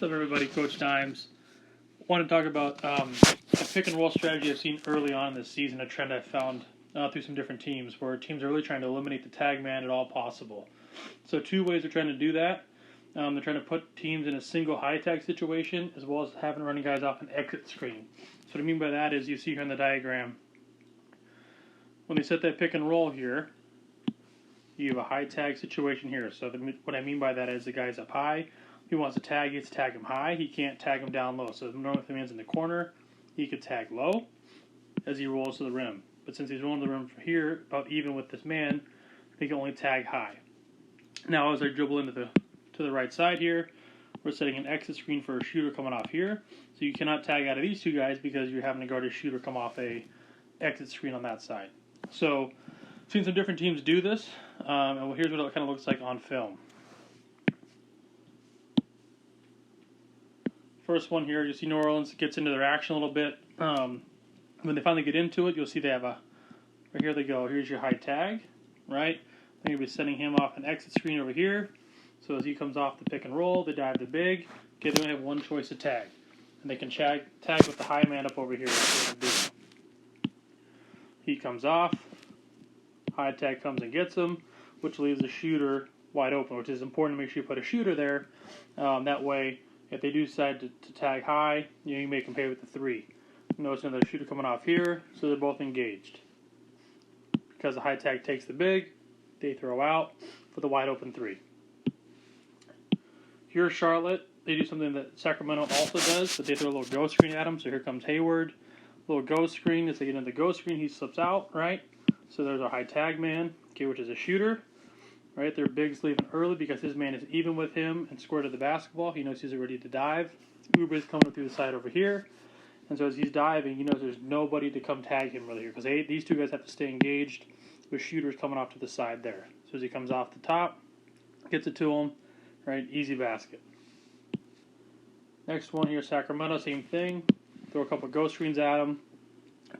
What's up, everybody? Coach Dimes. I want to talk about a pick and roll strategy I've seen early on this season, a trend I've found through some different teams, where teams are really trying to eliminate the tag man at all possible. So two ways they're trying to do that. They're trying to put teams in a single high tag situation, as well as having running guys off an exit screen. So what I mean by that is, you see here in the diagram, when they set that pick and roll here, you have a high tag situation here. So what I mean by that is the guy's up high. He wants to tag, he gets to tag him high. He can't tag him down low. So normally if the man's in the corner, he could tag low as he rolls to the rim. But since he's rolling to the rim from here, about even with this man, he can only tag high. Now as I dribble into to the right side here, we're setting an exit screen for a shooter coming off here. So you cannot tag out of these two guys because you're having to guard a shooter come off a exit screen on that side. So I've seen some different teams do this, and here's what it kind of looks like on film. First one here, you see New Orleans gets into their action a little bit. When they finally get into it, you'll see they have right here they go. Here's your high tag, right? Then you'll be sending him off an exit screen over here. So as he comes off the pick and roll, they dive the big. Okay, they only have one choice to tag. And they can tag with the high man up over here. He comes off. High tag comes and gets him, which leaves the shooter wide open, which is important to make sure you put a shooter there. That way, if they do decide to tag high, you make them pay with the three. Notice another shooter coming off here, so they're both engaged. Because the high tag takes the big, they throw out for the wide open three. Here, Charlotte, they do something that Sacramento also does, but they throw a little ghost screen at him. So here comes Hayward, little ghost screen. As they get into the ghost screen, he slips out, right? So there's our high tag man, okay, which is a shooter. Right, their big's leaving early because his man is even with him and square to the basketball. He knows he's ready to dive. Uber's coming through the side over here. And so as he's diving, he knows there's nobody to come tag him really here, because these two guys have to stay engaged with shooters coming off to the side there. So as he comes off the top, gets it to him, right, easy basket. Next one here, Sacramento, same thing. Throw a couple ghost screens at him.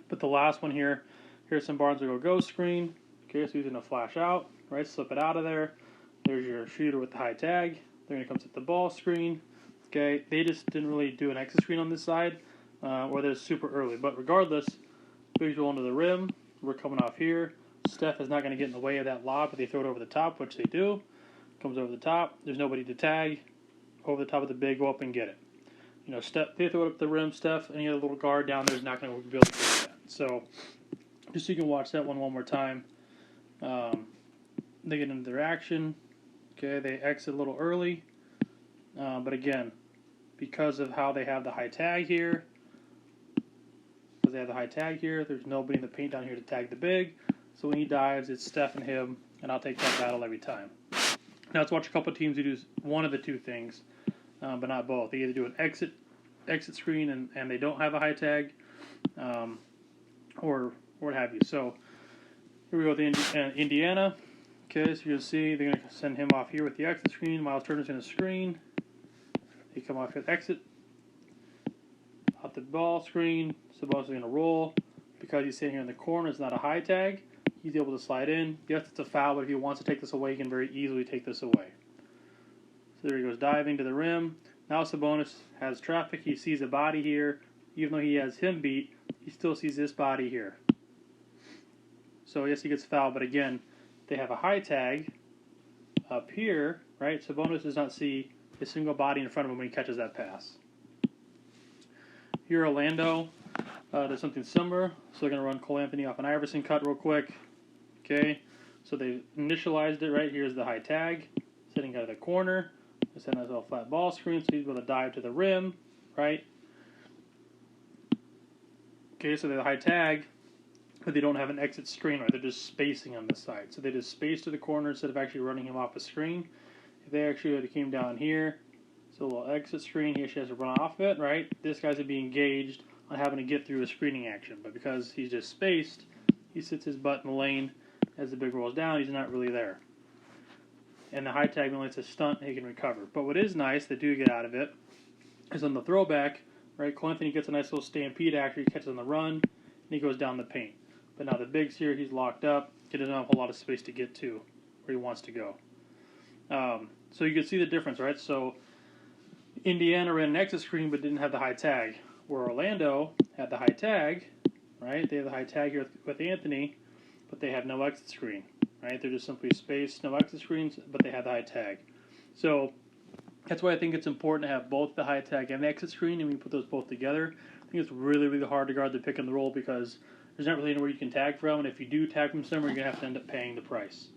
But the last one here, Harrison Barnes will go ghost screen. Okay, so he's going to flash out. Right, slip it out of there. There's your shooter with the high tag. They're going to come to the ball screen. Okay, they just didn't really do an exit screen on this side, or they're super early. But regardless, bigs roll into the rim. We're coming off here. Steph is not going to get in the way of that lob, but they throw it over the top, which they do. Comes over the top. There's nobody to tag. Over the top of the big, go up and get it. You know, Steph, they throw it up the rim. Steph, any other little guard down there is not going to be able to get that. So, just so you can watch that one more time. They get into their action. Okay, they exit a little early. But again, because of how they have the high tag here, there's nobody in the paint down here to tag the big. So when he dives, it's Steph and him, and I'll take that battle every time. Now let's watch a couple of teams who do one of the two things, but not both. They either do an exit screen and they don't have a high tag, or what have you. So here we go with Indiana. Okay, so you'll see they're going to send him off here with the exit screen. Miles Turner's going to screen. They come off with exit. Out the ball screen. Sabonis is going to roll. Because he's sitting here in the corner, it's not a high tag. He's able to slide in. Yes, it's a foul, but if he wants to take this away, he can very easily take this away. So there he goes, diving to the rim. Now Sabonis has traffic. He sees a body here. Even though he has him beat, he still sees this body here. So yes, he gets fouled, but again, they have a high tag up here, right? Sabonis does not see a single body in front of him when he catches that pass. Here, Orlando does something similar. So they're going to run Cole Anthony off an Iverson cut real quick. Okay, so they initialized it, right? Here's the high tag, sitting out of the corner. They send us a flat ball screen, so he's able to dive to the rim, right? Okay, so they have a high tag, but they don't have an exit screen, right? They're just spacing on this side. So they just space to the corner instead of actually running him off a screen. If they actually came down here, so a little exit screen, he actually has to run off it, right? This guy's going to be engaged on having to get through a screening action. But because he's just spaced, he sits his butt in the lane. As the big rolls down, he's not really there. And the high tag only lets a stunt, he can recover. But what is nice, they do get out of it, is on the throwback, right? Cole Anthony gets a nice little stampede action. He catches on the run, and he goes down the paint. But now the big's here, he's locked up. He doesn't have a whole lot of space to get to where he wants to go. So you can see the difference, right? So Indiana ran an exit screen but didn't have the high tag. Where Orlando had the high tag, right? They have the high tag here with Anthony, but they have no exit screen, right? They're just simply space, no exit screens, but they have the high tag. So that's why I think it's important to have both the high tag and the exit screen, and when you put those both together, I think it's really, really hard to guard the pick and the roll because there's not really anywhere you can tag from, and if you do tag from somewhere, you're going to have to end up paying the price.